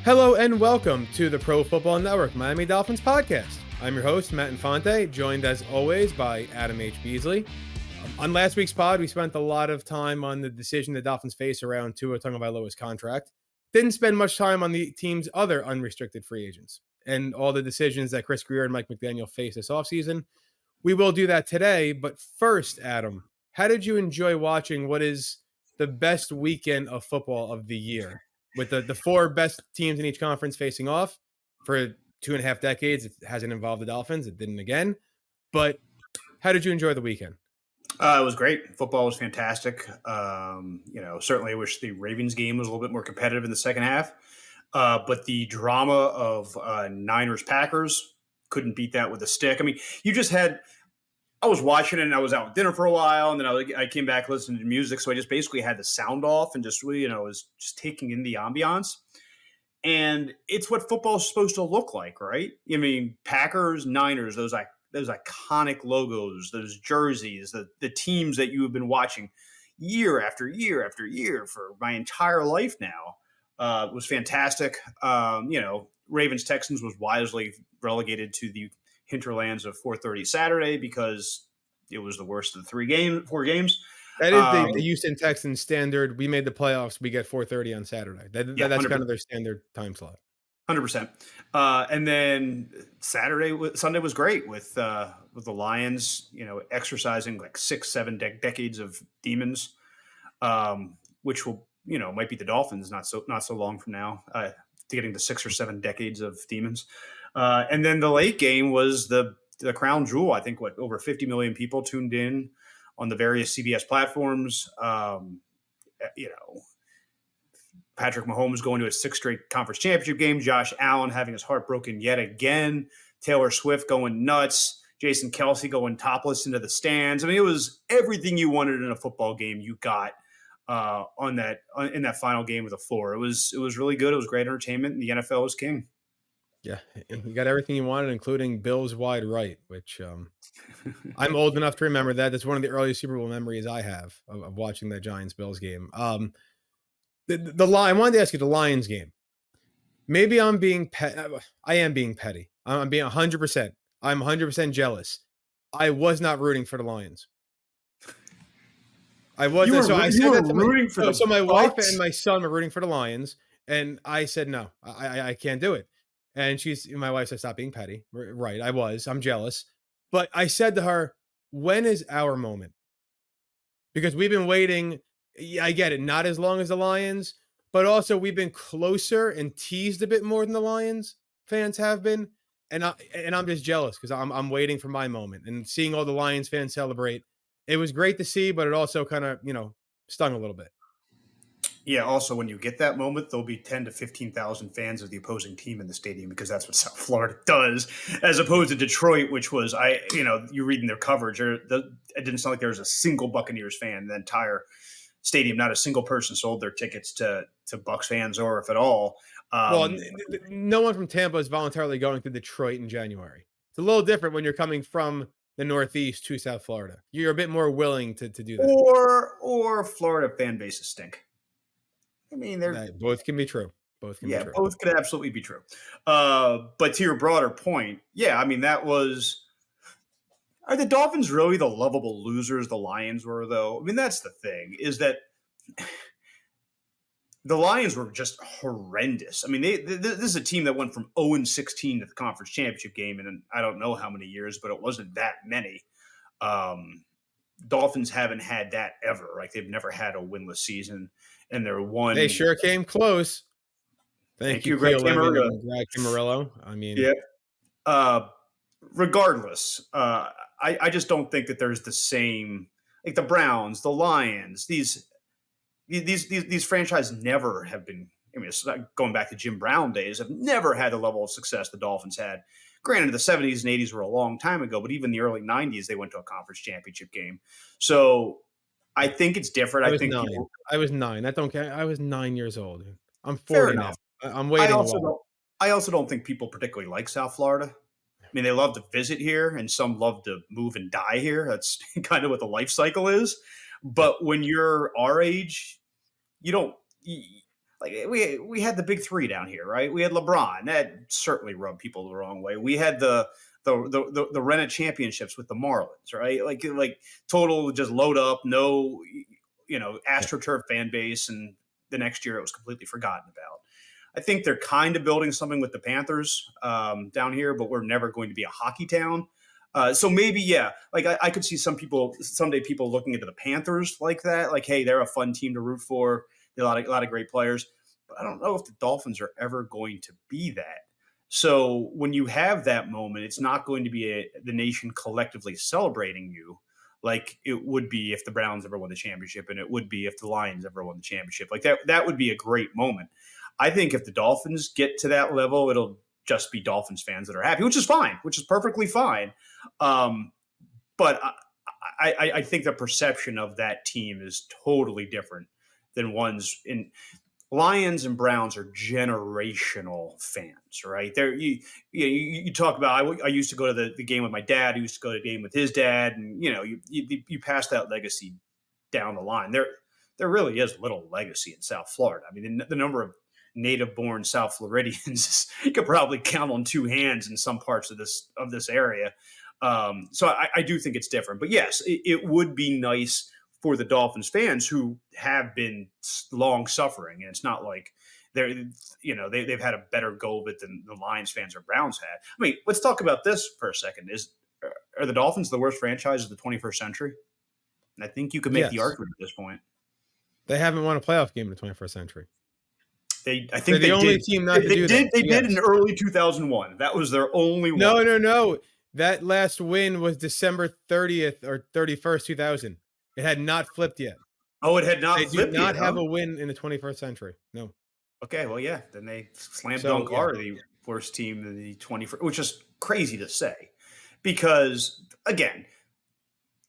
Hello and welcome to the Pro Football Network Miami Dolphins Podcast. I'm your host, Matt Infante, joined as always by Adam H. Beasley. On last week's pod, we spent a lot of time on the decision the Dolphins face around Tua Tagovailoa's contract. Didn't spend much time on the team's other unrestricted free agents and all the decisions that Chris Grier and Mike McDaniel face this offseason. We will do that today, but first, Adam, how did you enjoy watching what is the best weekend of football of the year? With the four best teams in each conference facing off for 2.5 decades. It hasn't involved the Dolphins. It didn't again. But how did you enjoy the weekend? It was great. Football was fantastic. Certainly I wish the Ravens game was a little bit more competitive in the second half. But the drama of Niners-Packers, couldn't beat that with a stick. I mean, I was watching it and I was out with dinner for a while, and then I came back listening to music. So I just basically had the sound off and just, was just taking in the ambiance. And it's what football is supposed to look like, right? I mean, Packers, Niners, those iconic logos, those jerseys, the teams that you have been watching year after year after year for my entire life now, was fantastic. Ravens Texans was wisely relegated to the hinterlands of 4:30 Saturday because it was the worst of the 4 games. That is the Houston Texans standard. We made the playoffs. We get 4:30 on Saturday. That's 100%. Kind of their standard time slot. 100%. And then Sunday was great with the Lions, exercising like 6-7 decades of demons, which will, might be the Dolphins not so long from now, getting to 6 or 7 decades of demons. And then the late game was the crown jewel. I think over 50 million people tuned in on the various CBS platforms. Patrick Mahomes going to his 6th straight conference championship game. Josh Allen having his heart broken yet again. Taylor Swift going nuts. Jason Kelce going topless into the stands. I mean, it was everything you wanted in a football game. You got in that final game of the floor. It was really good. It was great entertainment, and the NFL was king. Yeah, you got everything you wanted, including Bills wide right, which I'm old enough to remember that. That's one of the earliest Super Bowl memories I have of watching that Giants-Bills game. I wanted to ask you the Lions game. Maybe I'm being I am being petty. I'm being 100%. I'm 100% jealous. I was not rooting for the Lions. I wasn't. So I said that to my wife and my son were rooting for the Lions, and I said no, I can't do it. And my wife said, stop being petty. Right. I'm jealous. But I said to her, when is our moment? Because we've been waiting. Yeah, I get it. Not as long as the Lions, but also we've been closer and teased a bit more than the Lions fans have been. And I'm just jealous because I'm waiting for my moment and seeing all the Lions fans celebrate. It was great to see, but it also kind of, stung a little bit. Yeah, also, when you get that moment, there'll be 10 to 15,000 fans of the opposing team in the stadium because that's what South Florida does, as opposed to Detroit, which was, you're reading their coverage. It didn't sound like there was a single Buccaneers fan in the entire stadium. Not a single person sold their tickets to Bucs fans, or if at all. No one from Tampa is voluntarily going to Detroit in January. It's a little different when you're coming from the Northeast to South Florida. You're a bit more willing to do that. Or Florida fan bases stink. I mean, both can be true. Both could absolutely be true. But to your broader point, yeah, I mean, are the Dolphins really the lovable losers the Lions were, though? I mean, that's the thing, is that the Lions were just horrendous. I mean, this is a team that went from 0-16 to the conference championship game in I don't know how many years, but it wasn't that many. Dolphins haven't had that ever. Like, they've never had a winless season. And they're one. They sure came close. Thank you, Greg Camarillo. I mean, yeah. Regardless, I just don't think that there's the same, like the Browns, the Lions. These franchises never have been. I mean, it's not going back to Jim Brown days. Have never had the level of success the Dolphins had. Granted, the 70s and 80s were a long time ago, but even the early 90s, they went to a conference championship game. So I think it's different. I was 9. I don't care. I was 9 years old. I'm 40 now. I'm waiting. I also don't think people particularly like South Florida. I mean, they love to visit here, and some love to move and die here. That's kind of what the life cycle is. But when you're our age, you don't. like we had the big three down here, right? We had LeBron. That certainly rubbed people the wrong way. We had the Rennet championships with the Marlins, right? Like total just load up, no, AstroTurf fan base, and the next year it was completely forgotten about. I think they're kind of building something with the Panthers down here, but we're never going to be a hockey town. So maybe, yeah, like I could see someday people looking into the Panthers like that, like, hey, they're a fun team to root for. They're a lot of great players. But I don't know if the Dolphins are ever going to be that. So when you have that moment, it's not going to be the nation collectively celebrating you like it would be if the Browns ever won the championship, and it would be if the Lions ever won the championship. Like that would be a great moment. I think if the Dolphins get to that level, it'll just be Dolphins fans that are happy, which is fine, which is perfectly fine. But I think the perception of that team is totally different than ones in Lions and Browns are generational fans, right? You talk about. I used to go to the game with my dad. I used to go to the game with his dad, and you pass that legacy down the line. There really is little legacy in South Florida. I mean, the number of native-born South Floridians you could probably count on two hands in some parts of this area. So I do think it's different. But yes, it would be nice for the Dolphins fans who have been long suffering, and it's not like they've had a better go of it than the Lions fans or Browns had. I mean, let's talk about this for a second. Are the Dolphins the worst franchise of the 21st century? And I think you could make the argument at this point. They haven't won a playoff game in the 21st century. I think they're the only team not to do that. They did in early 2001. That was their only one. No. That last win was December 30th or 31st, 2000. It had not flipped yet. Oh, it had not flipped yet. They do not have a win in the 21st century. No. Okay, well, yeah. Then they slam dunk are the worst team in the 21st, which is crazy to say. Because, again,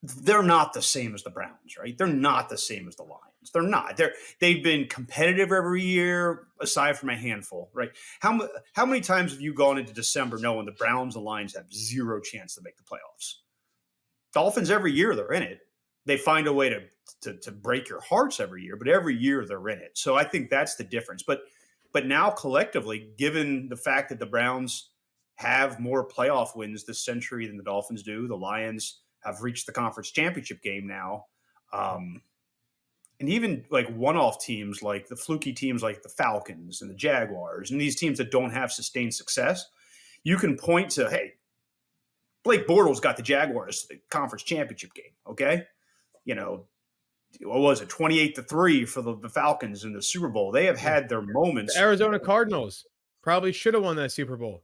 they're not the same as the Browns, right? They're not the same as the Lions. They're not. They've been competitive every year, aside from a handful, right? How many times have you gone into December knowing the Browns and Lions have zero chance to make the playoffs? Dolphins, every year they're in it. They find a way to break your hearts every year, but every year they're in it. So I think that's the difference. But now collectively, given the fact that the Browns have more playoff wins this century than the Dolphins do, the Lions have reached the conference championship game now. And even like one-off teams, like the fluky teams like the Falcons and the Jaguars, and these teams that don't have sustained success, you can point to, hey, Blake Bortles got the Jaguars to the conference championship game, okay? What was it, 28-3 for the Falcons in the Super Bowl? They have had their moments. The Arizona Cardinals probably should have won that Super Bowl.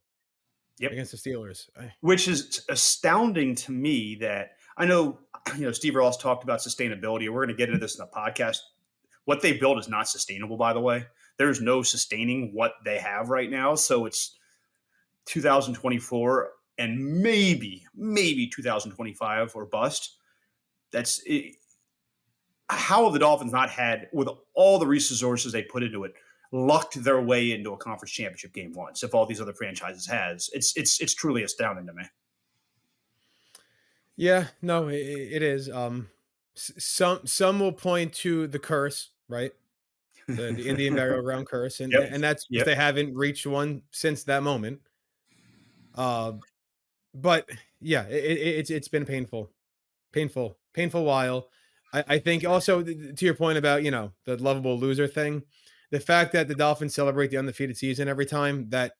Yep. Against the Steelers. Which is astounding to me that I know, Steve Ross talked about sustainability. We're going to get into this in the podcast. What they built is not sustainable, by the way. There's no sustaining what they have right now. So it's 2024 and maybe 2025 or bust. That's it. How have the Dolphins not had, with all the resources they put into it, lucked their way into a conference championship game once, if all these other franchises has? It's truly astounding to me. Yeah, no, it is. Some will point to the curse, right? The Indian burial ground curse, and that's they haven't reached one since that moment. But yeah, it's been painful while. I think also to your point about the lovable loser thing. The fact that the Dolphins celebrate the undefeated season every time, that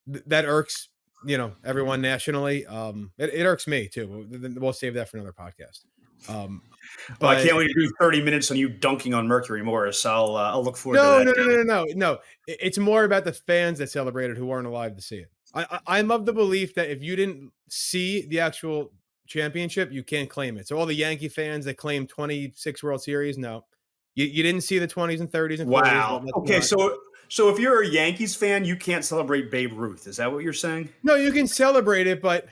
irks, everyone nationally. It irks me too. We'll save that for another podcast. But I can't wait to do 30 minutes on you dunking on Mercury Morris. I'll look forward to that. No. It's more about the fans that celebrated who weren't alive to see it. I'm of the belief that if you didn't see the actual championship, you can't claim it. So all the Yankee fans that claim 26 World Series, no. You didn't see the 20s and 30s and 40s. Wow. Okay, so if you're a Yankees fan, you can't celebrate Babe Ruth. Is that what you're saying? No, you can celebrate it, but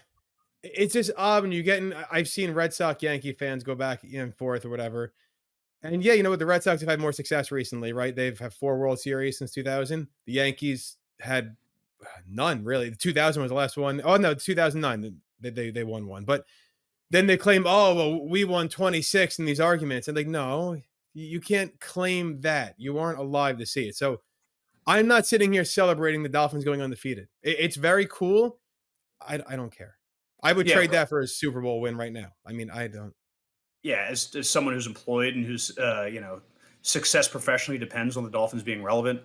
it's just odd when you get in. I've seen Red Sox Yankee fans go back and forth or whatever. And yeah, the Red Sox have had more success recently, right? They've had 4 World Series since 2000. The Yankees had none, really. The 2000 was the last one. Oh, no, 2009. They won one. But then they claim, oh, well, we won 26 in these arguments. And like, no, You can't claim that. You aren't alive to see it. So I'm not sitting here celebrating the Dolphins going undefeated. It's very cool. I don't care. I would Yeah, trade that for a Super Bowl win right now. I mean, I don't. yeah. As someone who's employed and whose success professionally depends on the Dolphins being relevant,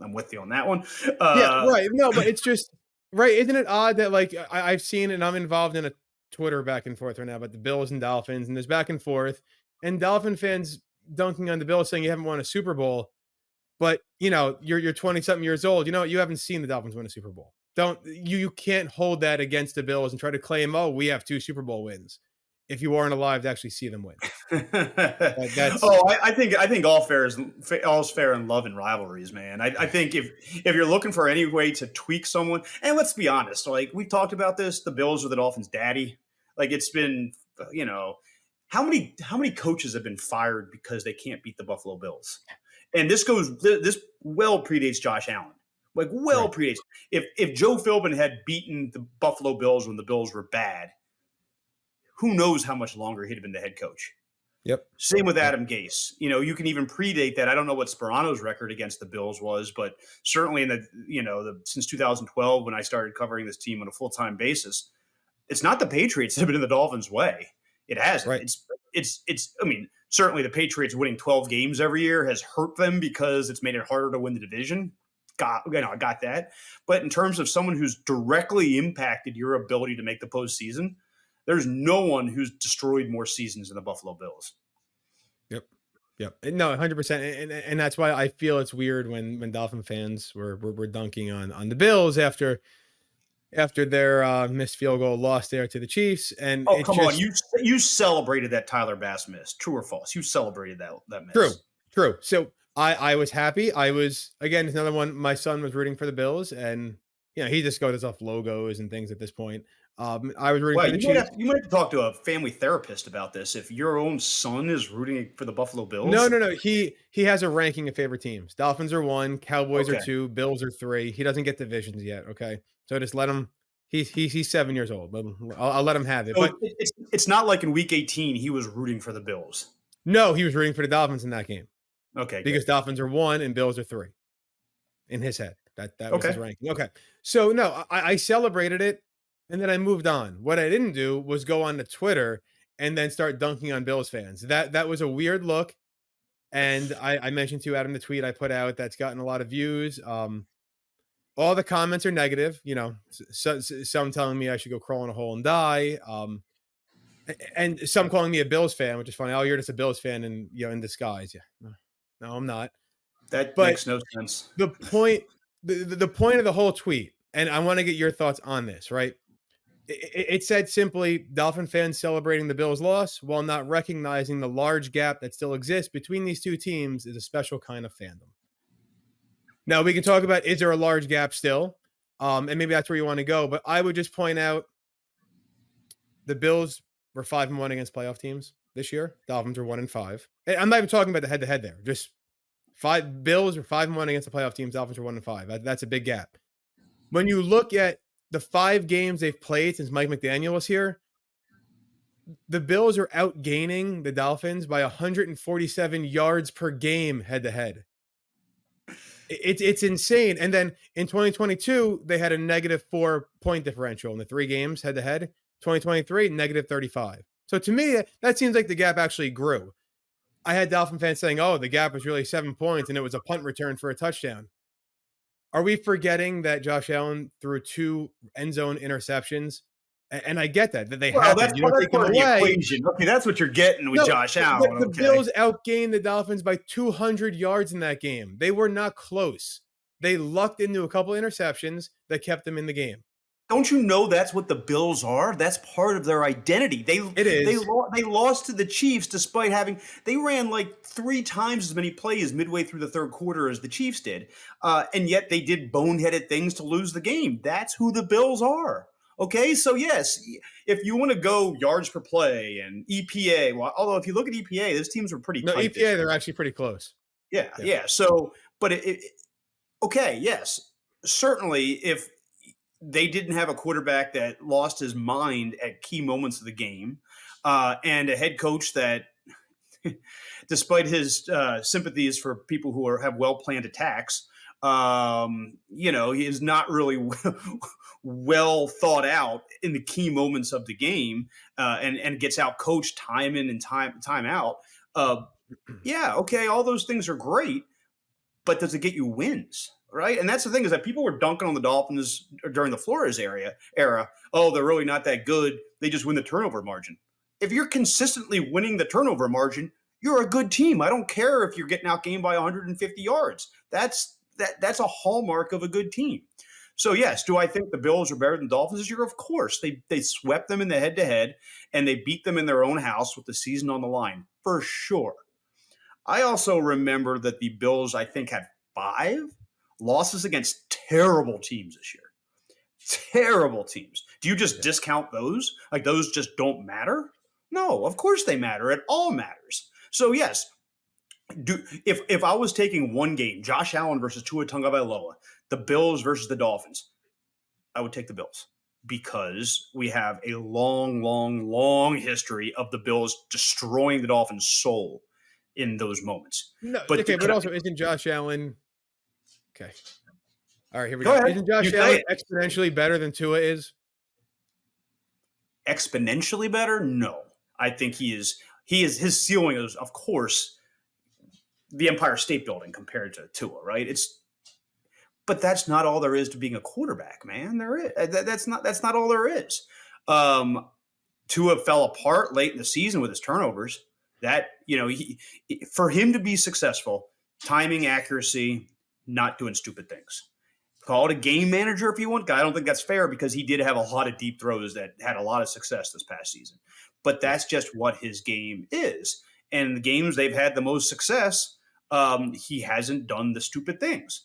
I'm with you on that one. Yeah, Uh, right. No, but it's just right. Isn't it odd that like I've seen and I'm involved in a Twitter back and forth right now about the Bills and Dolphins, and there's back and forth, and Dolphin fans dunking on the Bills saying you haven't won a Super Bowl, but you're 20 something years old. You know what? You haven't seen the Dolphins win a Super Bowl. Don't you can't hold that against the Bills and try to claim, oh, we have 2 Super Bowl wins if you aren't alive to actually see them win. That's I think all's fair in love and rivalries, man. I think if you're looking for any way to tweak someone, and let's be honest, like we've talked about this, the Bills are the Dolphins' daddy. Like it's been, how many coaches have been fired because they can't beat the Buffalo Bills, and this well predates Josh Allen. Like well right. predates. If Joe Philbin had beaten the Buffalo Bills when the Bills were bad, who knows how much longer he'd have been the head coach. Yep. Same with Yep. Adam Gase. You can even predate that. I don't know what Sperano's record against the Bills was, but certainly in since 2012 when I started covering this team on a full-time basis, it's not the Patriots that have been in the Dolphins' way. It hasn't. Right. It's. I mean, certainly the Patriots winning 12 games every year has hurt them because it's made it harder to win the division. I got that. But in terms of someone who's directly impacted your ability to make the postseason, there's no one who's destroyed more seasons than the Buffalo Bills. Yep. Yep. No, 100%. And that's why I feel it's weird when Dolphin fans were dunking on the Bills after their missed field goal loss there to the Chiefs. And Oh, it's come on. just You celebrated that Tyler Bass miss. True or false? You celebrated that true. miss. True. So I was happy. I was, again, it's another one. My son was rooting for the Bills, and he just goes off logos and things at this point. I was rooting Well, for the Chiefs. you might have to talk to a family therapist about this. If your own son is rooting for the Buffalo No, Bills, no, no. He has a ranking of favorite teams. Dolphins are 1, Cowboys are okay. 2, Bills are 3. He doesn't get divisions yet. Okay, so just let him. He's 7 years old. I'll let him have it. So But it's not like in Week 18 he was rooting for the Bills. no, he was rooting for the Dolphins in that game Okay, because good. Dolphins are 1 and Bills are 3 in his head. That was his Okay. ranking. Okay, so no, I celebrated it and then I moved on. What I didn't do was go on to Twitter and then start dunking on Bills fans. That was a weird look. And I mentioned to you, Adam, the tweet I put out that's gotten a lot of views. All the comments are negative, some telling me I should go crawl in a hole and die. And some calling me a Bills fan, which is funny. Oh, you're just a Bills fan and in disguise. Yeah. No, I'm not. That But makes no sense. the point, the point of the whole tweet, and I want to get your thoughts on this, right? It said simply Dolphin fans celebrating the Bills' loss while not recognizing the large gap that still exists between these two teams is a special kind of fandom. Now we can talk about, is there a large gap still? And maybe that's where you want to go. But I would just point out the Bills were 5-1 against playoff teams this year. Dolphins are 1-5. And I'm not even talking about the head-to-head there. Just Bills are 5-1 against the playoff teams. Dolphins are 1-5. That's a big gap. When you look at the 5 games they've played since Mike McDaniel was here, the Bills are outgaining the Dolphins by 147 yards per game head-to-head. It's insane. And then in 2022, they had a negative 4-point differential in the 3 games head-to-head. 2023, negative 35. So to me, that seems like the gap actually grew. I had Dolphin fans saying, oh, the gap was really 7 points and it was a punt return for a touchdown. Are we forgetting that Josh Allen threw 2 end zone interceptions? And I get that they Well, happen. You don't take them part of the away. equation. Okay, that's what you're getting with No, Josh but Allen. the Okay. Bills outgained the Dolphins by 200 yards in that game. They were not close. They lucked into a couple interceptions that kept them in the game. Don't you know that's what the Bills are? That's part of their identity. It is. They lost to the Chiefs despite they ran like 3 times as many plays midway through the third quarter as the Chiefs did, and yet they did boneheaded things to lose the game. That's who the Bills are. Okay, so yes, if you want to go yards per play and EPA, well, although if you look at EPA, those teams were pretty No, tight. EPA, they're actually pretty close. Yeah. So, but okay, yes, certainly if they didn't have a quarterback that lost his mind at key moments of the game, and a head coach that despite his sympathies for people who have well-planned attacks, he is not really well thought out in the key moments of the game, and gets out coached time in and time out. Yeah, okay, all those things are great, but does it get you wins? Right. And that's the thing, is that people were dunking on the Dolphins during the Flores era. Oh, they're really not that good. They just win the turnover margin. If you're consistently winning the turnover margin, you're a good team. I don't care if you're getting outgained by 150 yards. That's a hallmark of a good team. So yes, do I think the Bills are better than Dolphins this year? Of course. They swept them in the head-to-head, and they beat them in their own house with the season on the line, for sure. I also remember that the Bills, I think, had 5 losses against terrible teams this year. Terrible teams. Do you just discount those? Like, those just don't matter? No, of course they matter. It all matters. So yes, if I was taking one game, Josh Allen versus Tua Tagovailoa, the Bills versus the Dolphins, I would take the Bills, because we have a long, long, long history of the Bills destroying the Dolphins' soul in those moments. No, okay, but also, isn't Josh Allen okay? All right, here we go. Isn't Josh Allen exponentially better than Tua is? Exponentially better? No, I think he is. His ceiling is, of course, the Empire State Building compared to Tua, right? But that's not all there is to being a quarterback, man. That's not all there is. Tua fell apart late in the season with his turnovers. That, for him to be successful, timing, accuracy, not doing stupid things. Call it a game manager if you want. I don't think that's fair, because he did have a lot of deep throws that had a lot of success this past season. But that's just what his game is. And the games they've had the most success, he hasn't done the stupid things.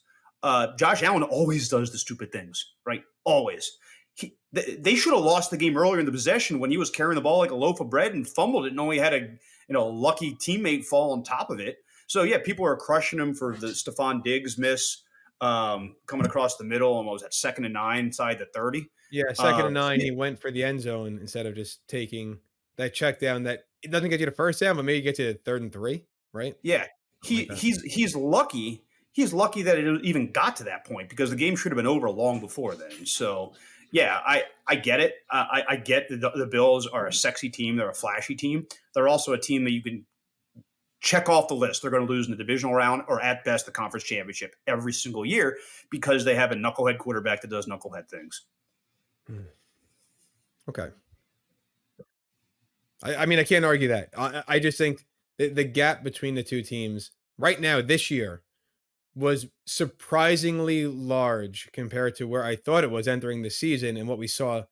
Josh Allen always does the stupid things, right? Always. They should have lost the game earlier in the possession when he was carrying the ball like a loaf of bread and fumbled it and only had a lucky teammate fall on top of it. So, yeah, people are crushing him for the Stephon Diggs miss coming across the middle, almost at 2nd and 9 inside the 30. Yeah, 2nd and 9, he went for the end zone instead of just taking that check down that it doesn't get you to first down, but maybe get you to 3rd and 3, right? Yeah, he's lucky. He's lucky that it even got to that point, because the game should have been over long before then. So, yeah, I get it. I get the Bills are a sexy team. They're a flashy team. They're also a team that you can check off the list. They're going to lose in the divisional round, or at best the conference championship, every single year, because they have a knucklehead quarterback that does knucklehead things. Okay. I mean, I can't argue that. I just think the gap between the two teams right now this year was surprisingly large compared to where I thought it was entering the season and what we saw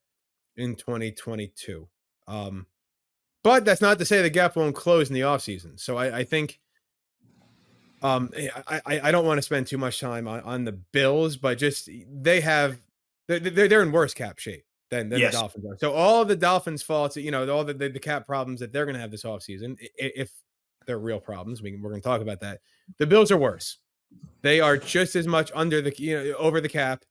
in 2022. But that's not to say the gap won't close in the offseason. So I think I don't want to spend too much time on the Bills, but just they're in worse cap shape than the Dolphins are. So all of the Dolphins' faults, all the cap problems that they're going to have this offseason, if they're real problems, we're going to talk about that. The Bills are worse. They are just as much under over the cap,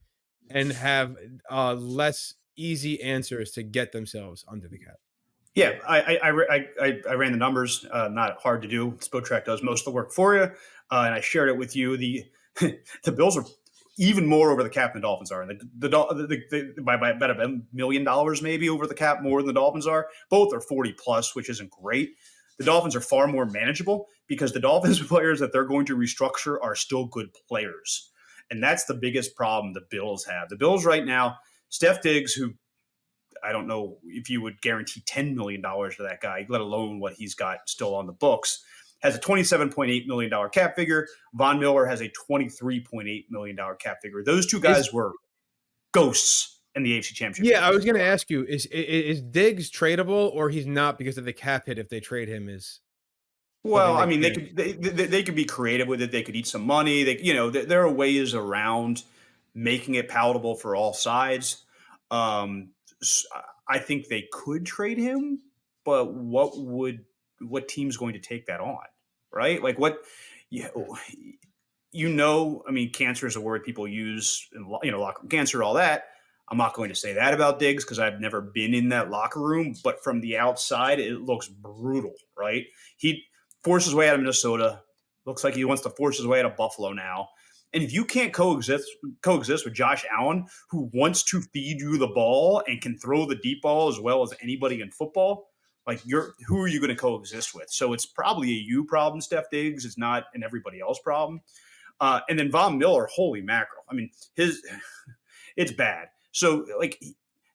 and have less easy answers to get themselves under the cap. Yeah, I ran the numbers. Not hard to do. Spotrac does most of the work for you, and I shared it with you. The Bills are even more over the cap than the Dolphins are, and by about $1 million maybe over the cap more than the Dolphins are. Both are 40 plus, which isn't great. The Dolphins are far more manageable, because the Dolphins players that they're going to restructure are still good players, and that's the biggest problem the Bills have. The Bills right now, Steph Diggs, who I don't know if you would guarantee $10 million to that guy, let alone what he's got still on the books, has a $27.8 million cap figure. Von Miller has a $23.8 million cap figure. Those two guys were ghosts in the AFC Championship. Yeah, I was going to ask you, is Diggs tradable, or he's not because of the cap hit if they trade him? Well, I mean, they could be creative with it. They could eat some money. There are ways around making it palatable for all sides. I think they could trade him, but what team's going to take that on, right? Like what, I mean, cancer is a word people use, locker room cancer, all that. I'm not going to say that about Diggs, because I've never been in that locker room, but from the outside, it looks brutal, right? forced his way out of Minnesota. Looks like he wants to force his way out of Buffalo now. And if you can't coexist with Josh Allen, who wants to feed you the ball and can throw the deep ball as well as anybody in football, like who are you going to coexist with? So it's probably a you problem, Steph Diggs. It's not an everybody else problem. And then Von Miller, holy mackerel. I mean, it's bad. So like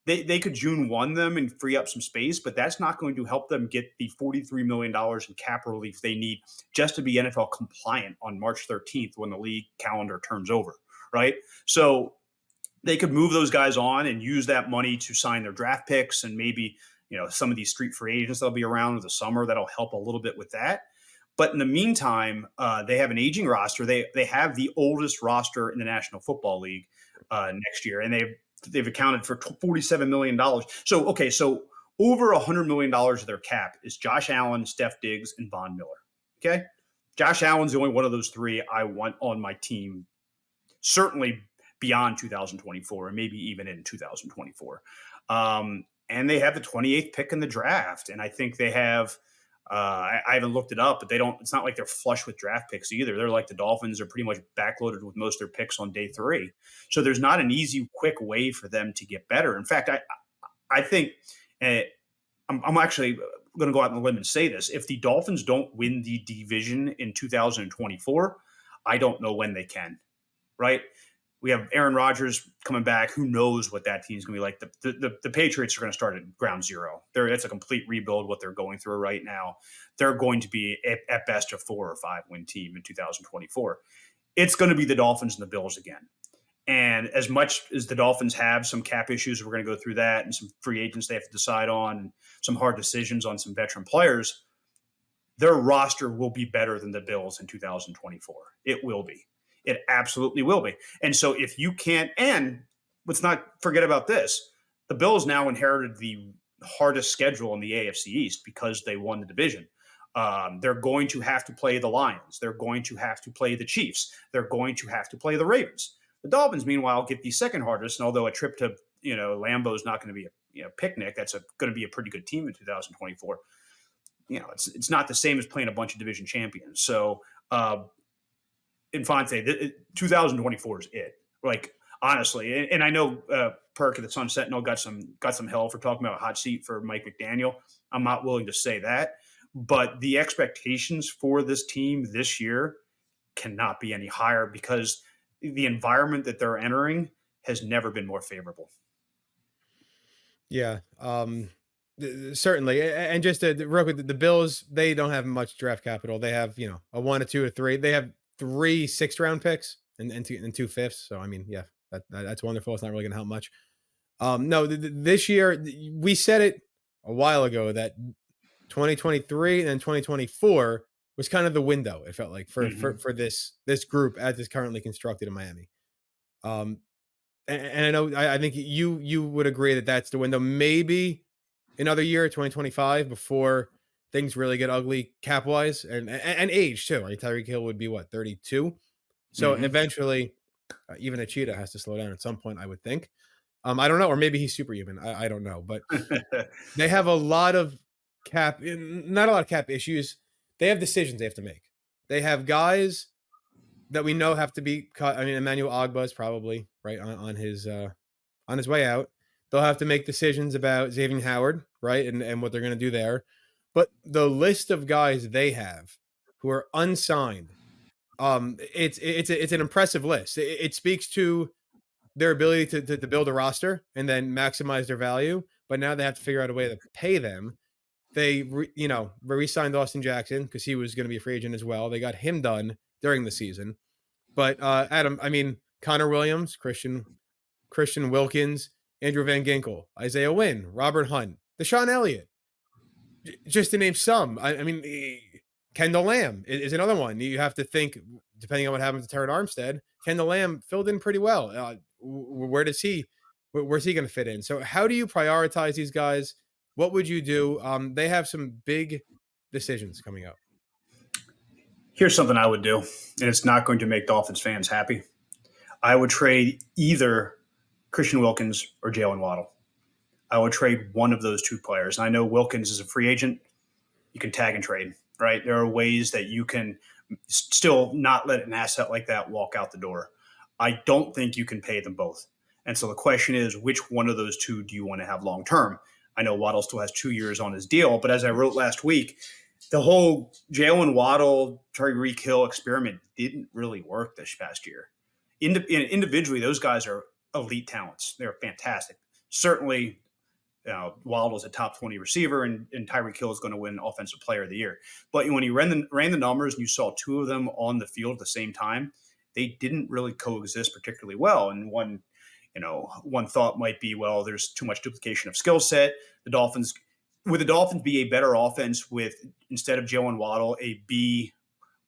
they could June 1 them and free up some space, but that's not going to help them get the $43 million in cap relief they need just to be NFL compliant on March 13th when the league calendar turns over, right? So they could move those guys on and use that money to sign their draft picks and maybe, some of these street free agents that'll be around in the summer. That'll help a little bit with that. But in the meantime, they have an aging roster. They have the oldest roster in the National Football League next year, and they've accounted for $47 million. So over $100 million of their cap is Josh Allen, Steph Diggs, and Von Miller. Okay, Josh Allen's the only one of those three I want on my team, certainly beyond 2024 and maybe even in 2024. And they have the 28th pick in the draft, and I think they have. I haven't looked it up, but it's not like they're flush with draft picks either. They're like the Dolphins are pretty much backloaded with most of their picks on day 3. So there's not an easy, quick way for them to get better. In fact, I think I'm actually going to go out on a limb and say this. If the Dolphins don't win the division in 2024, I don't know when they can, right? We have Aaron Rodgers coming back. Who knows what that team's going to be like? The Patriots are going to start at ground zero. It's a complete rebuild what they're going through right now. They're going to be at best a 4 or 5 win team in 2024. It's going to be the Dolphins and the Bills again. And as much as the Dolphins have some cap issues, we're going to go through that and some free agents they have to decide on, and some hard decisions on some veteran players. Their roster will be better than the Bills in 2024. It will be. It absolutely will be. And so if you can't, and let's not forget about this, the Bills now inherited the hardest schedule in the AFC East because they won the division. They're going to have to play the Lions. They're going to have to play the Chiefs. They're going to have to play the Ravens. The Dolphins, meanwhile, get the second hardest. And although a trip to Lambeau is not going to be a picnic, that's going to be a pretty good team in 2024. It's not the same as playing a bunch of division champions. So Infante, 2024 is it. Like, honestly, and I know Perk at the Sun Sentinel got some hell for talking about a hot seat for Mike McDaniel. I'm not willing to say that, but the expectations for this team this year cannot be any higher because the environment that they're entering has never been more favorable. Yeah, certainly. And just to real quick, the Bills, they don't have much draft capital. They have a 1, a 2, a 3. They have 3 6th-round picks and 2 5ths. So I mean, yeah, that's wonderful. It's not really going to help much. No, this year we said it a while ago that 2023 and 2024 was kind of the window. It felt like for this group as it's currently constructed in Miami. And I know I think you would agree that that's the window. Maybe another year, 2025, before things really get ugly cap wise and age too. Right, Tyreek Hill would be 32, so eventually even a cheetah has to slow down at some point, I would think. I don't know, or maybe he's superhuman. I don't know, but they have a lot of not a lot of cap issues. They have decisions they have to make. They have guys that we know have to be cut. I mean, Emmanuel Ogbah is probably right on his way out. They'll have to make decisions about Xavier Howard, right, and what they're going to do there. But the list of guys they have who are unsigned, it's an impressive list. It speaks to their ability to build a roster and then maximize their value. But now they have to figure out a way to pay them. They re-signed Austin Jackson because he was going to be a free agent as well. They got him done during the season. But Adam, I mean, Connor Williams, Christian Wilkins, Andrew Van Ginkel, Isaiah Wynn, Robert Hunt, Deshaun Elliott, just to name some. I mean, Kendall Lamb is another one. You have to think, depending on what happens to Terran Armstead, Kendall Lamb filled in pretty well. Where's he going to fit in? So how do you prioritize these guys? What would you do? They have some big decisions coming up. Here's something I would do, and it's not going to make Dolphins fans happy. I would trade either Christian Wilkins or Jalen Waddle. I would trade one of those two players. And I know Wilkins is a free agent. You can tag and trade, right? There are ways that you can still not let an asset like that walk out the door. I don't think you can pay them both. And so the question is, which one of those two do you want to have long term? I know Waddle still has 2 years on his deal, but as I wrote last week, the whole Jalen Waddle, Tyreek Hill experiment didn't really work this past year. Individually, those guys are elite talents. They're fantastic. Certainly, Waddle's a top 20 receiver, and Tyreek Hill is going to win Offensive Player of the Year. But when you ran the numbers and you saw two of them on the field at the same time, they didn't really coexist particularly well. And one thought might be, well, there's too much duplication of skill set. Would the Dolphins be a better offense with, instead of Jalen Waddle, a B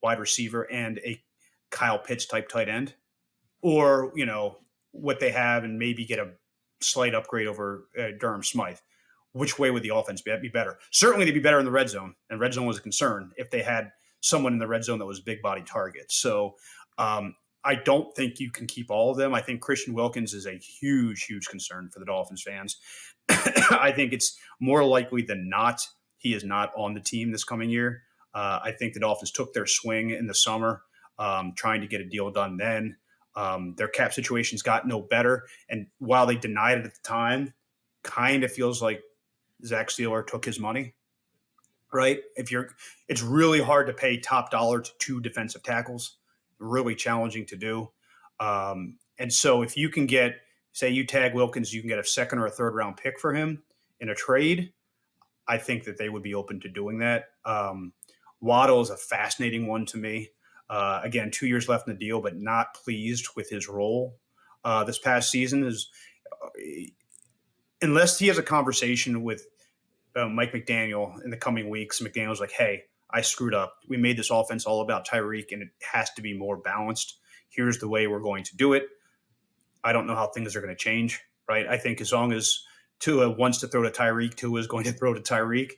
wide receiver and a Kyle Pitts type tight end? Or, what they have and maybe get a slight upgrade over Durham Smythe? Which way would the offense be better? Certainly they'd be better in the red zone, and red zone was a concern if they had someone in the red zone that was big body target. So I don't think you can keep all of them. I think Christian Wilkins is a huge, huge concern for the Dolphins fans. I think it's more likely than not he is not on the team this coming year. I think the Dolphins took their swing in the summer, trying to get a deal done then. Their cap situations got no better. And while they denied it at the time, kind of feels like Zach Steeler took his money, right? It's really hard to pay top dollar to two defensive tackles, really challenging to do. And so if you can get, say you tag Wilkins, you can get a second or a third round pick for him in a trade. I think that they would be open to doing that. Waddle is a fascinating one to me. Again, 2 years left in the deal, but not pleased with his role this past season. Unless he has a conversation with Mike McDaniel in the coming weeks, McDaniel's like, hey, I screwed up. We made this offense all about Tyreek, and it has to be more balanced. Here's the way we're going to do it. I don't know how things are going to change, right? I think as long as Tua wants to throw to Tyreek, Tua is going to throw to Tyreek.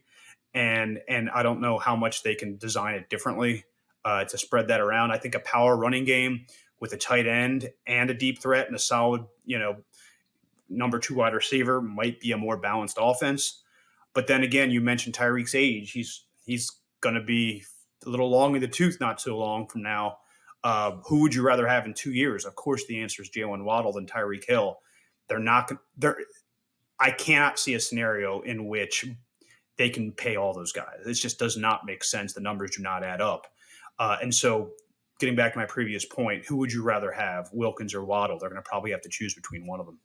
And I don't know how much they can design it differently to spread that around. I think a power running game with a tight end and a deep threat and a solid, number 2 wide receiver might be a more balanced offense. But then again, you mentioned Tyreek's age. He's going to be a little long in the tooth not so long from now. Who would you rather have in 2 years? Of course, the answer is Jalen Waddle than Tyreek Hill. I cannot see a scenario in which they can pay all those guys. It just does not make sense. The numbers do not add up. And so getting back to my previous point, who would you rather have, Wilkins or Waddle? They're going to probably have to choose between one of them.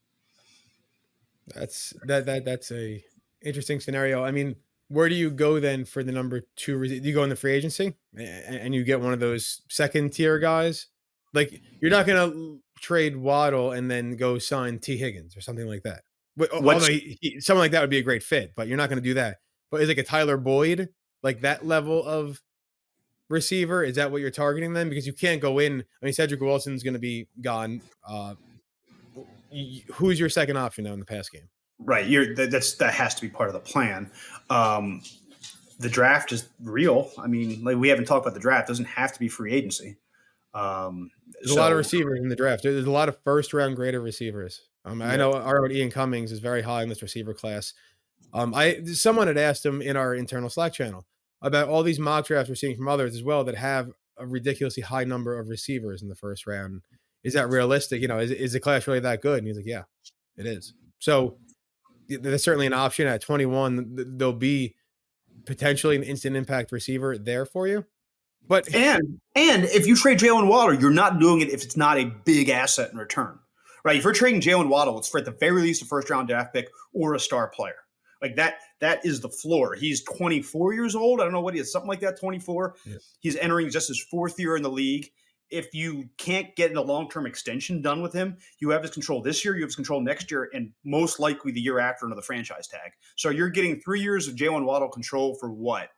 That's a interesting scenario. I mean, where do you go then for the number 2? Do you go in the free agency and you get one of those second tier guys? Like, you're not going to trade Waddle and then go sign T. Higgins or something like that. Although someone like that would be a great fit, but you're not going to do that. But is like a Tyler Boyd, like that level of receiver? Is that what you're targeting then? Because you can't go in. I mean, Cedric Wilson's going to be gone. Who's your second option now in the pass game? Right. That has to be part of the plan. The draft is real. I mean, like, we haven't talked about the draft. It doesn't have to be free agency. There's a lot of receivers in the draft. There's a lot of first round graded receivers. I know our Ian Cummings is very high in this receiver class. Someone had asked him in our internal Slack channel about all these mock drafts we're seeing from others as well that have a ridiculously high number of receivers in the first round. Is that realistic? Is the class really that good? And he's like, yeah, it is. So there's certainly an option at 21. There'll be potentially an instant impact receiver there for you. But and if you trade Jalen Waddle, you're not doing it if it's not a big asset in return, right? If you're trading Jalen Waddle, it's for at the very least a first round draft pick or a star player. Like that is the floor. He's 24 years old. I don't know what he is, something like that, 24. Yeah. He's entering just his 4th year in the league. If you can't get a long-term extension done with him, you have his control this year, you have his control next year, and most likely the year after under the franchise tag. So you're getting 3 years of Jalen Waddle control for what?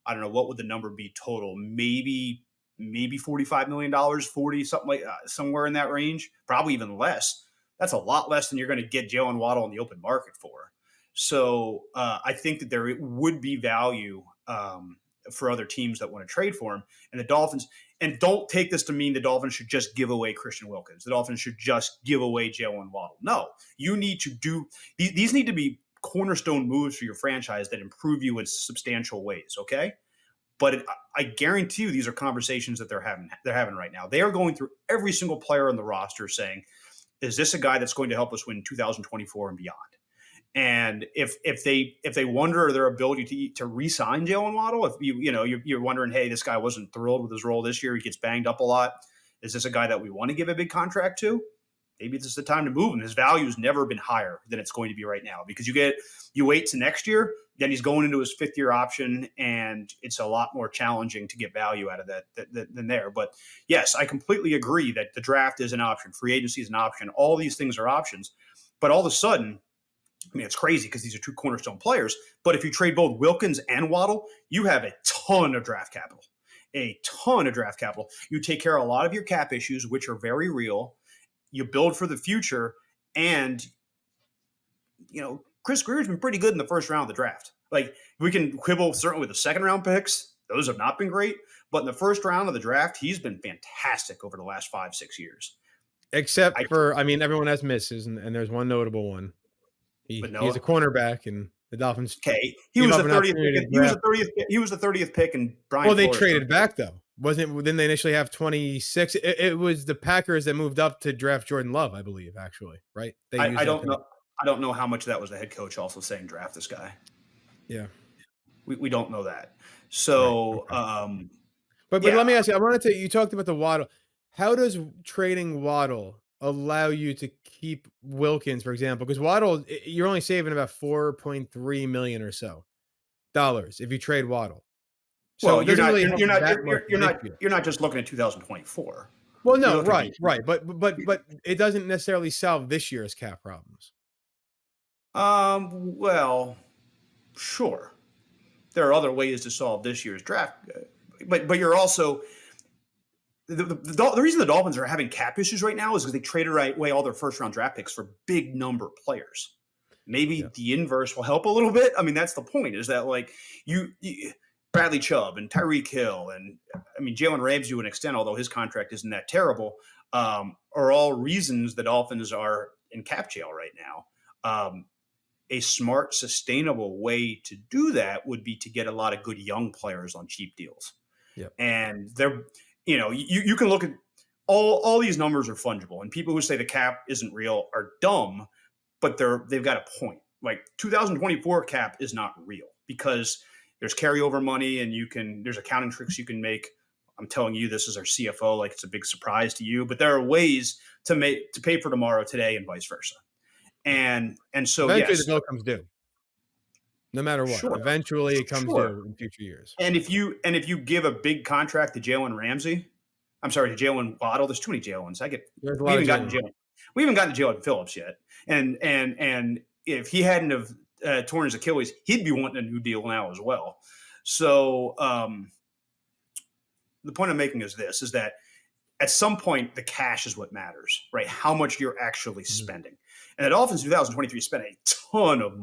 I don't know. What would the number be total? Maybe $45 million, 40, something like somewhere in that range. Probably even less. That's a lot less than you're going to get Jalen Waddle in the open market for. So I think that there would be value for other teams that want to trade for him. And the Dolphins, and don't take this to mean the Dolphins should just give away Christian Wilkins. The Dolphins should just give away Jalen Waddle. No, you need to do – these need to be cornerstone moves for your franchise that improve you in substantial ways, okay? But I guarantee you these are conversations that they're having right now. They are going through every single player on the roster saying, is this a guy that's going to help us win 2024 and beyond? And if they wonder their ability to re-sign Jalen Waddle, if you're wondering, hey, this guy wasn't thrilled with his role this year, he gets banged up a lot. Is this a guy that we want to give a big contract to? Maybe this is the time to move him. His value has never been higher than it's going to be right now, because you wait to next year, then he's going into his 5th-year option, and it's a lot more challenging to get value out of that than there. But yes, I completely agree that the draft is an option, free agency is an option, all these things are options. But all of a sudden, I mean, it's crazy because these are 2 cornerstone players. But if you trade both Wilkins and Waddle, you have a ton of draft capital. A ton of draft capital. You take care of a lot of your cap issues, which are very real. You build for the future, and Chris Greer's been pretty good in the first round of the draft. Like, we can quibble certainly with the second-round picks; those have not been great. But in the first round of the draft, he's been fantastic over the last 5-6 years. Except for, everyone has misses, and there's one notable one. He's a cornerback, and the Dolphins. Okay, he was the 30th pick. He was the 30th pick, and Brian. Well, they traded back though. Didn't they initially have 26? It was the Packers that moved up to draft Jordan Love, I believe, actually, right? I don't know. I don't know how much of that was the head coach also saying draft this guy. Yeah, we don't know that. So, right. Okay. But let me ask you. You talked about the Waddle. How does trading Waddle allow you to keep Wilkins, for example? Because Waddle, you're only saving about $4.3 million or so dollars if you trade Waddle. So well, you're not just looking at 2024. Well, no, right. But it doesn't necessarily solve this year's cap problems. Well, sure. There are other ways to solve this year's draft, but you're also the reason the Dolphins are having cap issues right now is because they traded away all their first-round draft picks for big number of players. Maybe the inverse will help a little bit. I mean, that's the point. Is that like you Bradley Chubb and Tyreek Hill and Jalen Ramsey to an extent, although his contract isn't that terrible, are all reasons the Dolphins are in cap jail right now. A smart, sustainable way to do that would be to get a lot of good young players on cheap deals. Yep. And they're, you can look at all these numbers are fungible, and people who say the cap isn't real are dumb, but they've got a point. Like 2024 cap is not real because there's carryover money, and there's accounting tricks you can make. I'm telling you, this is our CFO, like it's a big surprise to you, but there are ways to pay for tomorrow today and vice versa. And so eventually the bill comes due. No matter what. Sure. Eventually it comes due in future years. And if you give a big contract to Jalen Waddle, there's too many Jalens. We haven't gotten to Jalen Phillips yet. And if he hadn't have torn his Achilles, he'd be wanting a new deal now as well. So the point I'm making is that at some point the cash is what matters, right? How much you're actually spending. And the Dolphins 2023 spent a ton of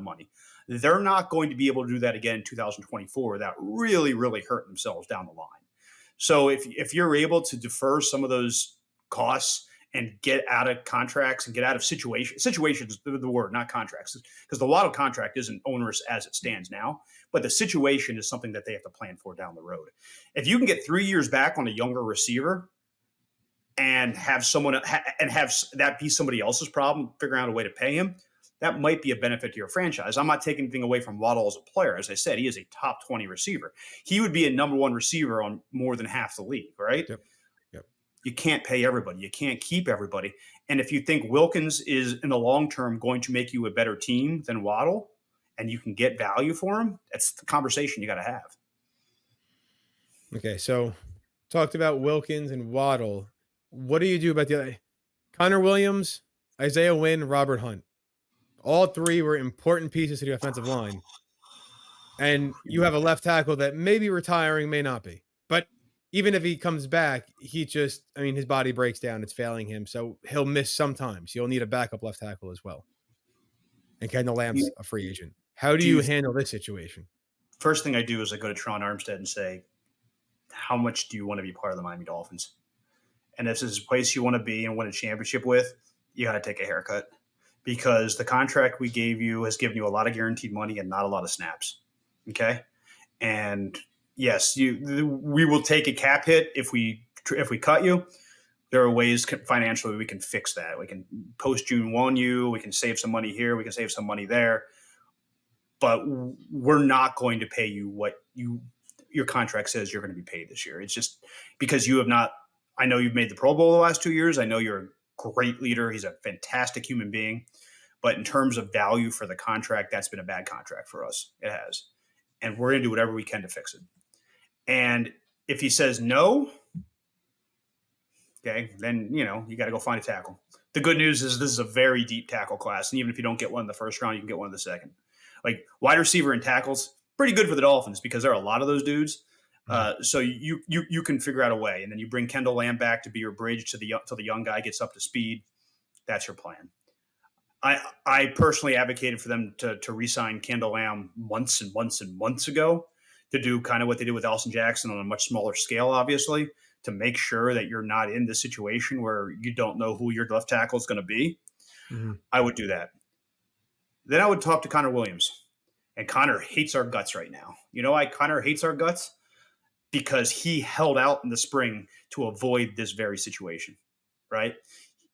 money. They're not going to be able to do that again in 2024 without really, really hurting themselves down the line. So if you're able to defer some of those costs and get out of contracts and get out of situations, the word, not contracts, because the Waddle contract isn't onerous as it stands now, but the situation is something that they have to plan for down the road. If you can get 3 years back on a younger receiver and have that be somebody else's problem, figure out a way to pay him, that might be a benefit to your franchise. I'm not taking anything away from Waddle as a player. As I said, he is a top 20 receiver. He would be a number one receiver on more than half the league, right? Yep. You can't pay everybody. You can't keep everybody. And if you think Wilkins is in the long term going to make you a better team than Waddle, and you can get value for him, that's the conversation you got to have. Okay, so talked about Wilkins and Waddle. What do you do about the other? Connor Williams, Isaiah Wynn, Robert Hunt. All three were important pieces to the offensive line. And you have a left tackle that may be retiring, may not be. But even if he comes back, his body breaks down. It's failing him. So he'll miss sometimes. You'll need a backup left tackle as well. And Kendall Lamb's a free agent. How do you handle this situation? First thing I do is I go to Tron Armstead and say, how much do you want to be part of the Miami Dolphins? And if this is a place you want to be and win a championship with, you got to take a haircut. Because the contract we gave you has given you a lot of guaranteed money and not a lot of snaps. Okay? And yes, we will take a cap hit if we cut you. There are ways financially we can fix that. We can post June 1 you. We can save some money here. We can save some money there. But we're not going to pay you what your contract says you're going to be paid this year. It's just because you have not. I know you've made the Pro Bowl the last 2 years. I know you're a great leader. He's a fantastic human being. But in terms of value for the contract, that's been a bad contract for us. It has. And we're going to do whatever we can to fix it. And if he says no, okay, then, you got to go find a tackle. The good news is this is a very deep tackle class. And even if you don't get one in the first round, you can get one in the second. Like wide receiver and tackles, pretty good for the Dolphins because there are a lot of those dudes. So you can figure out a way. And then you bring Kendall Lamb back to be your bridge till the young guy gets up to speed. That's your plan. I personally advocated for them to re-sign Kendall Lamb months and months and months ago to do kind of what they did with Elson Jackson on a much smaller scale, obviously, to make sure that you're not in this situation where you don't know who your left tackle is going to be. Mm-hmm. I would do that. Then I would talk to Connor Williams. And Connor hates our guts right now. You know why Connor hates our guts? Because he held out in the spring to avoid this very situation, right?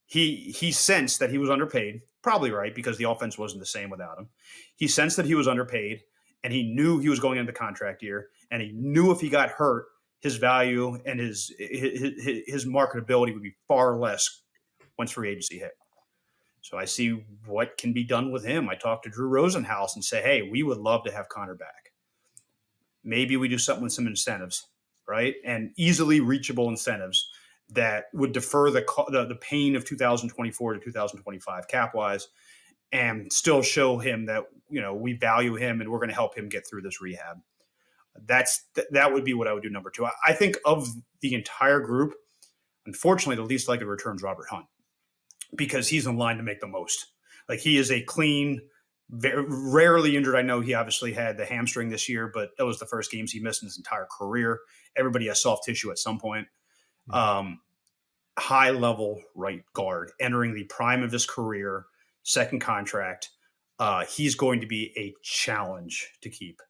He sensed that he was underpaid, probably right, because the offense wasn't the same without him. He sensed that he was underpaid, and he knew he was going into contract year, and he knew if he got hurt, his value and his marketability would be far less once free agency hit. So I see what can be done with him. I talked to Drew Rosenhaus and say, hey, we would love to have Connor back. Maybe we do something with some incentives, right? And easily reachable incentives that would defer the pain of 2024 to 2025 cap-wise and still show him that, we value him and we're going to help him get through this rehab. That would be what I would do number two. I think of the entire group, unfortunately, the least likely returns Robert Hunt because he's in line to make the most. Like he is a clean, very rarely injured. I know he obviously had the hamstring this year, but that was the first games he missed in his entire career. Everybody has soft tissue at some point. High level right guard entering the prime of his career, second contract. He's going to be a challenge to keep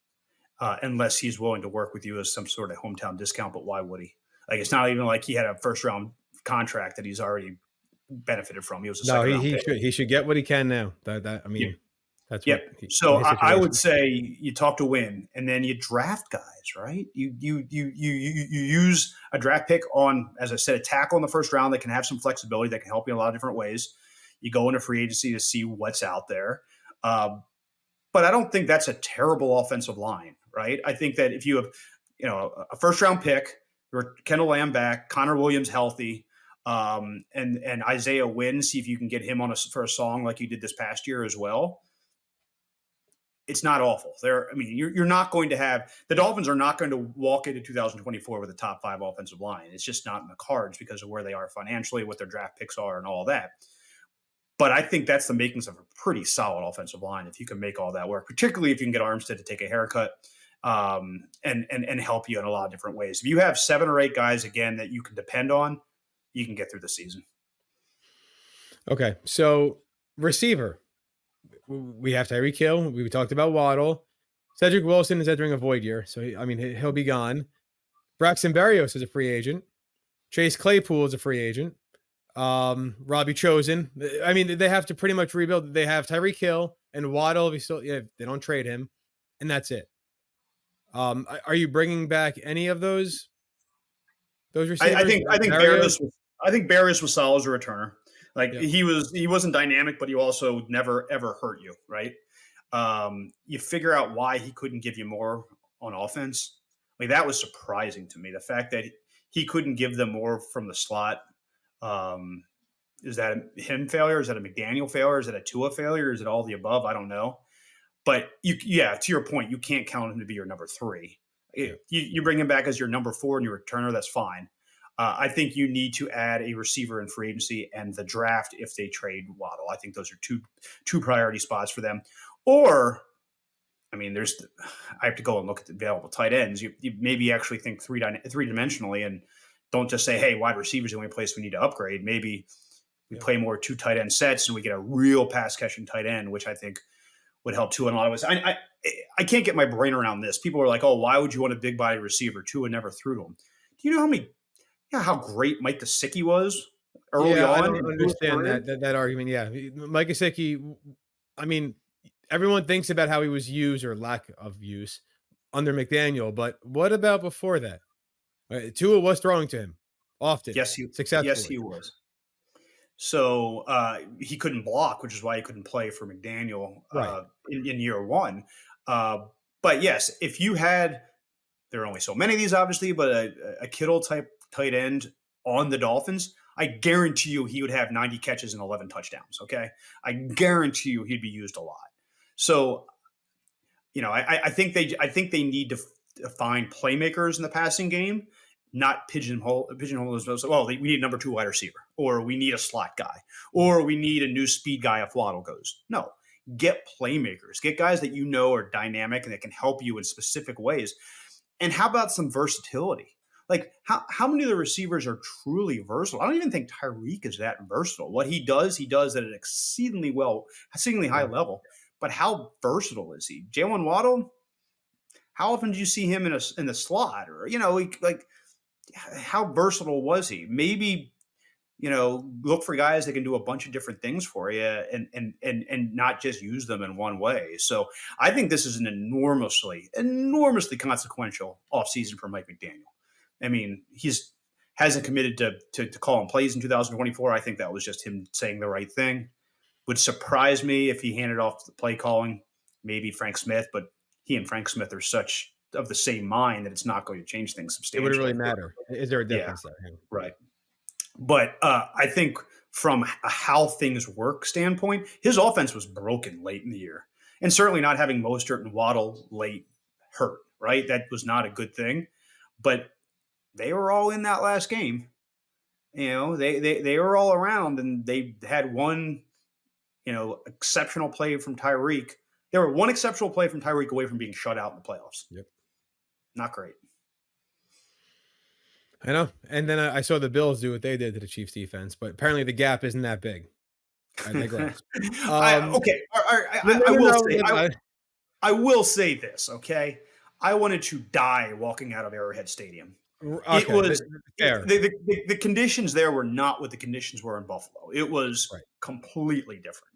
unless he's willing to work with you as some sort of hometown discount. But why would he? Like, it's not even like he had a first round contract that he's already benefited from. He was a second round pick. He should get what he can now. That's yep. So I would say you talk to Win, and then you draft guys, right? You use a draft pick on, as I said, a tackle in the first round that can have some flexibility that can help you in a lot of different ways. You go into free agency to see what's out there, but I don't think that's a terrible offensive line, right? I think that if you have, a first round pick, Kendall Lamb back, Connor Williams healthy, and Isaiah Wynn, see if you can get him for a song like you did this past year as well. It's not awful. You're not going to have – the Dolphins are not going to walk into 2024 with a top 5 offensive line. It's just not in the cards because of where they are financially, what their draft picks are, and all that. But I think that's the makings of a pretty solid offensive line if you can make all that work, particularly if you can get Armstead to take a haircut and help you in a lot of different ways. If you have 7 or 8 guys, again, that you can depend on, you can get through the season. Okay, so receiver. We have Tyreek Hill. We talked about Waddle. Cedric Wilson is entering a void year, so he'll be gone. Braxton Berrios is a free agent. Chase Claypool is a free agent. Robbie Chosen. They have to pretty much rebuild. They have Tyreek Hill and Waddle. They don't trade him, and that's it. Are you bringing back any of those receivers? I think Berrios was solid as a returner. He wasn't dynamic, but he also never ever hurt you, right? You figure out why he couldn't give you more on offense. That was surprising to me. The fact that he couldn't give them more from the slot. Is that a him failure? Is that a McDaniel failure? Is that a Tua failure? Is it all the above? I don't know. But to your point, you can't count him to be your number 3. You bring him back as your number 4 and your returner. That's fine. I think you need to add a receiver in free agency and the draft if they trade Waddle. I think those are two priority spots for them. Or, I have to go and look at the available tight ends. You maybe actually think three-dimensionally and don't just say, hey, wide receivers is the only place we need to upgrade. Maybe we play more 2 tight end sets and we get a real pass-catching tight end, which I think would help too in a lot of ways. I can't get my brain around this. People are like, oh, why would you want a big body receiver? Tua never threw to him. Do you know how great Mike Gesicki was early Yeah, I on don't in Tua's understand career? that argument. Yeah, Mike Gesicki. I mean, everyone thinks about how he was used or lack of use under McDaniel, but what about before that? Tua was throwing to him often, Yes, successfully. he was. So he couldn't block, which is why he couldn't play for McDaniel Right. in year one. But yes, if you had, there are only so many of these, obviously, but a Kittle type tight end on the Dolphins, I guarantee you he would have 90 catches and 11 touchdowns. Okay. I guarantee you he'd be used a lot. So, I think they need to find playmakers in the passing game, not pigeonhole as well. We need a number 2 wide receiver, or we need a slot guy, or we need a new speed guy if Waddle goes. No, get playmakers, get guys that are dynamic and that can help you in specific ways. And how about some versatility? Like how many of the receivers are truly versatile? I don't even think Tyreek is that versatile. What he does at an exceedingly high Yeah. level. But how versatile is he? Jalen Waddle, how often do you see him in the slot? Or how versatile was he? Maybe look for guys that can do a bunch of different things for you, and not just use them in one way. So I think this is an enormously consequential offseason for Mike McDaniel. I mean, hasn't committed to calling plays in 2024. I think that was just him saying the right thing. Would surprise me if he handed off the play calling, maybe Frank Smith, but he and Frank Smith are such of the same mind that it's not going to change things It wouldn't substantially. really matter. Is there a Yeah, difference there? Yeah. right. But I think from a how things work standpoint, his offense was broken late in the year. And certainly not having Mostert and Waddle late hurt, right? That was not a good thing. But they were all in that last game. They were all around, and they had one exceptional play from Tyreek. There were one exceptional play from Tyreek away from being shut out in the playoffs. Yep. Not great. I know. And then I saw the Bills do what they did to the Chiefs defense, but apparently the gap isn't that big. I digress. Okay. No, I no, will no, say, no, I will say this. Okay. I wanted to die walking out of Arrowhead Stadium. It okay, was fair. the conditions there were not what the conditions were in Buffalo. It was Right. completely different.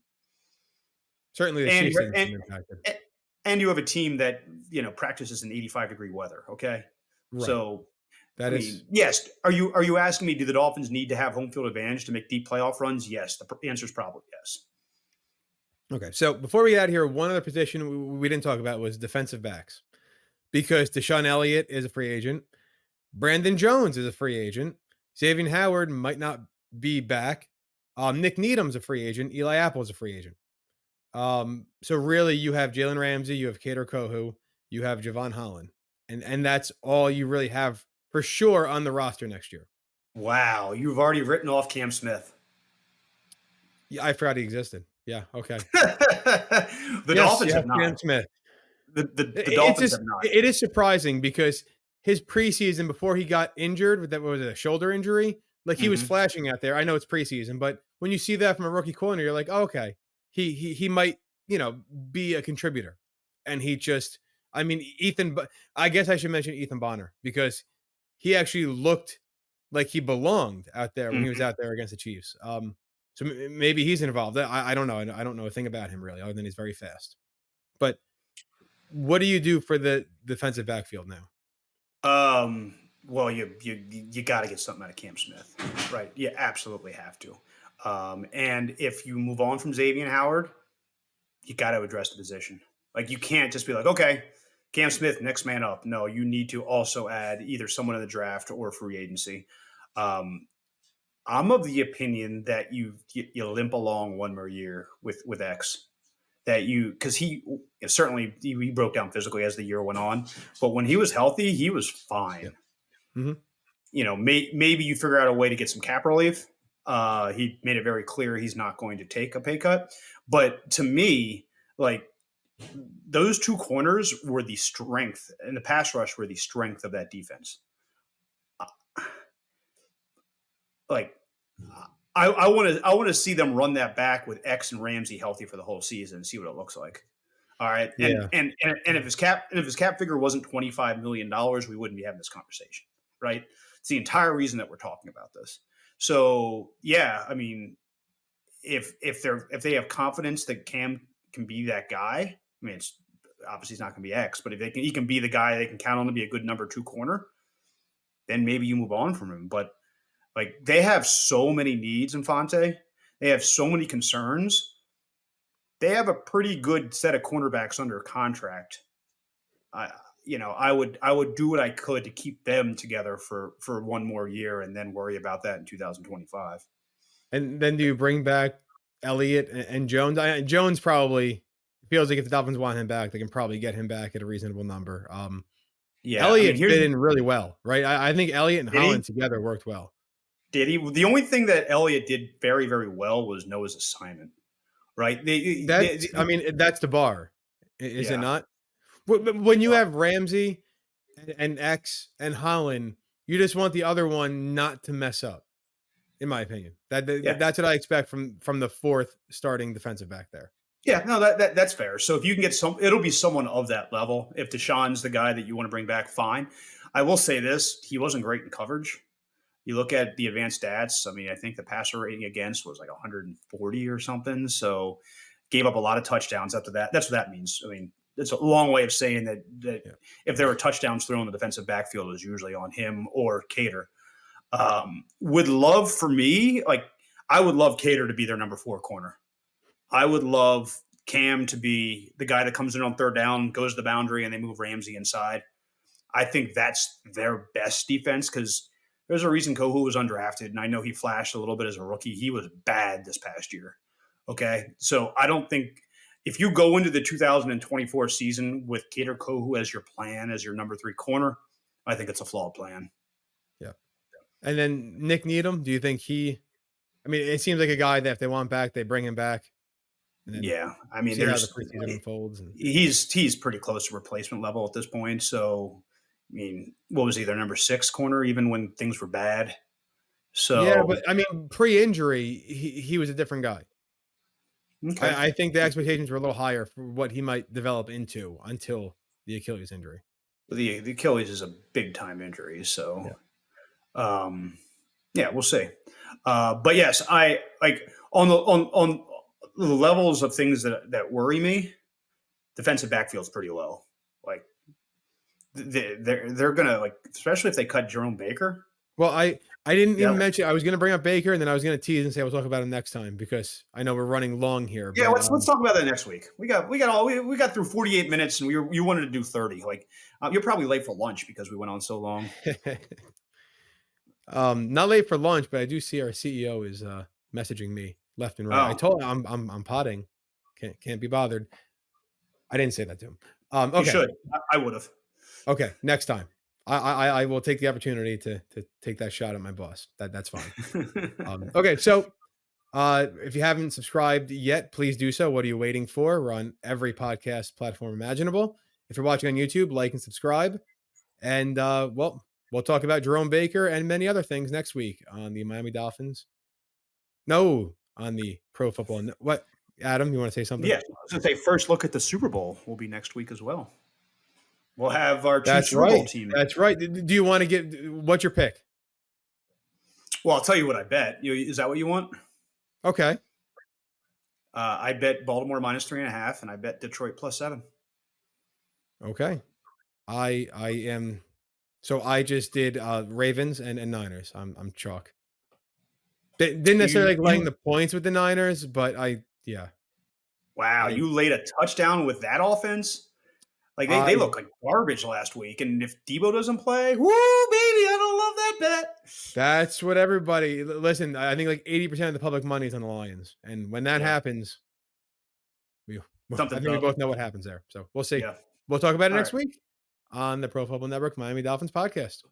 Certainly the And Chiefs you didn't seem impacted. and you have a team that practices in 85-degree weather. Okay, Right. so That is yes. Are you asking me? Do the Dolphins need to have home field advantage to make deep playoff runs? Yes. The answer is probably yes. okay. So before we get out of here, one other position we didn't talk about was defensive backs because Deshaun Elliott is a free agent. Brandon Jones is a free agent. Xavier Howard might not be back. Nick Needham's a free agent. Eli Apple is a free agent. So really, you have Jalen Ramsey, you have Kader Kohu, you have Javon Holland, and that's all you really have for sure on the roster next year. Wow, you've already written off Cam Smith. Yeah, I forgot he existed. Yeah, okay. The Yes, Dolphins have not. Cam Smith. The It's Dolphins just have not. it is surprising because his preseason before he got injured with that was a shoulder injury, like he was Mhm. flashing out there. I know it's preseason, but when you see that from a rookie corner, you're like, oh, okay, he might be a contributor, and he just I mean Ethan, but I guess I should mention Ethan Bonner because he actually looked like he belonged out there when he was Mhm. out there against the Chiefs. So maybe he's involved. I don't know. I don't know a thing about him really, other than he's very fast. But what do you do for the defensive backfield now? Well, you got to get something out of Cam Smith, right? You absolutely have to. And if you move on from Xavier Howard, you got to address the position. Like you can't just be like, okay, Cam Smith, next man up. No, you need to also add either someone in the draft or free agency. Um, I'm of the opinion that you limp along one more year with X. That because he certainly he broke down physically as the year went on, but when he was healthy, he was Yep. fine. Mhm. Maybe you figure out a way to get some cap relief. He made it very clear he's not going to take a pay cut. But to me, like those two corners were the strength, and the pass rush were the strength of that defense. Like I want to see them run that back with X and Ramsey healthy for the whole season and see what it looks like. All right, Yeah. and if his cap figure wasn't $25 million, we wouldn't be having this conversation, right? It's the entire reason that we're talking about this. So yeah, I mean, if they have confidence that Cam can be that guy, I mean, it's obviously he's not going to be X, but if he can be the guy they can count on to be a good number two corner, then maybe you move on from him. But like they have so many needs, Infante. They have so many concerns. They have a pretty good set of cornerbacks under contract. I would do what I could to keep them together for one more year and then worry about that in 2025. And then do you bring back Elliott and Jones? Jones probably feels like if the Dolphins want him back, they can probably get him back at a reasonable number. Yeah, I mean, Elliott fit in really well, right? I think Elliott and did he? Holland together worked well. Did he? The only thing that Elliott did very, very well was know his assignment, right? I mean, that's the bar, is it Yeah, not? When you have Ramsey and X and Holland, you just want the other one not to mess up, in my opinion. yeah, That's what I expect from the fourth starting defensive back there. yeah. No, that's fair. So if you can get it'll be someone of that level. If Deshaun's the guy that you want to bring back, fine. I will say this: he wasn't great in coverage. You look at the advanced stats. I mean, I think the passer rating against was like 140 or something. So gave up a lot of touchdowns after that. That's what that means. I mean, it's a long way of saying that Yeah. if there were touchdowns thrown in the defensive backfield, it was usually on him or Cater. Would love for me, like I would love Cater to be their number 4 corner. I would love Cam to be the guy that comes in on third down, goes to the boundary, and they move Ramsey inside. I think that's their best defense because there's a reason Kohu was undrafted, and I know he flashed a little bit as a rookie. He was bad this past year. Okay, so I don't think if you go into the 2024 season with Cater Kohu as your plan, as your number 3 corner, I think it's a flawed plan. Yeah. And then Nick Needham, do you think I mean, it seems like a guy that if they want back, they bring him back. And then Yeah, I mean, see how the preseason unfolds. he's pretty close to replacement level at this point. So, I mean, what was he, their number 6 corner, even when things were bad? So Yeah, but I mean, pre-injury, he was a different guy. okay. I think the expectations were a little higher for what he might develop into until the Achilles injury. The Achilles is a big time injury, so Yeah. yeah, we'll see. But yes, I like on the levels of things that worry me. Defensive backfield's pretty low. Like they're gonna like, especially if they cut Jerome Baker. Well, I didn't Yeah, even mention. I was going to bring up Baker, and then I was going to tease and say we'll talk about him next time because I know we're running long here. yeah. But Let's talk about that next week. We got through 48 minutes, and you wanted to do 30. Like you're probably late for lunch because we went on so long. not late for lunch, but I do see our CEO is messaging me left and right. I Oh, told him I'm potting, can't be bothered. I didn't say that to him. you Okay, should. I would have. okay, next time. I will take the opportunity to take that shot at my boss. That's fine. Okay, so if you haven't subscribed yet, please do so. What are you waiting for? We're on every podcast platform imaginable. If you're watching on YouTube, like and subscribe. And well, we'll talk about Jerome Baker and many other things next week on the Miami Dolphins. No, on the Pro Football. What, Adam? You want to say something? Yeah, I was gonna say first look at the Super Bowl will be next week as well. We'll have our 2 That's Super Bowl right. teams. That's right. Do you want to get what's your pick? Well, I'll tell you what I bet. Is that what you want? Okay. I bet Baltimore -3.5, and I bet Detroit +7. Okay. I am. So I just did Ravens and Niners. I'm chalk. Didn't necessarily like laying the points with the Niners, but Wow, you laid a touchdown with that offense. Like they look like garbage last week, and if Debo doesn't play, woo, baby, I don't love that bet. That's what everybody listen. I think like 80% of the public money is on the Lions, and when that happens, I think we both know what happens there. So we'll see. Yeah. We'll talk about it All next week on the Pro Football Network Miami Dolphins podcast.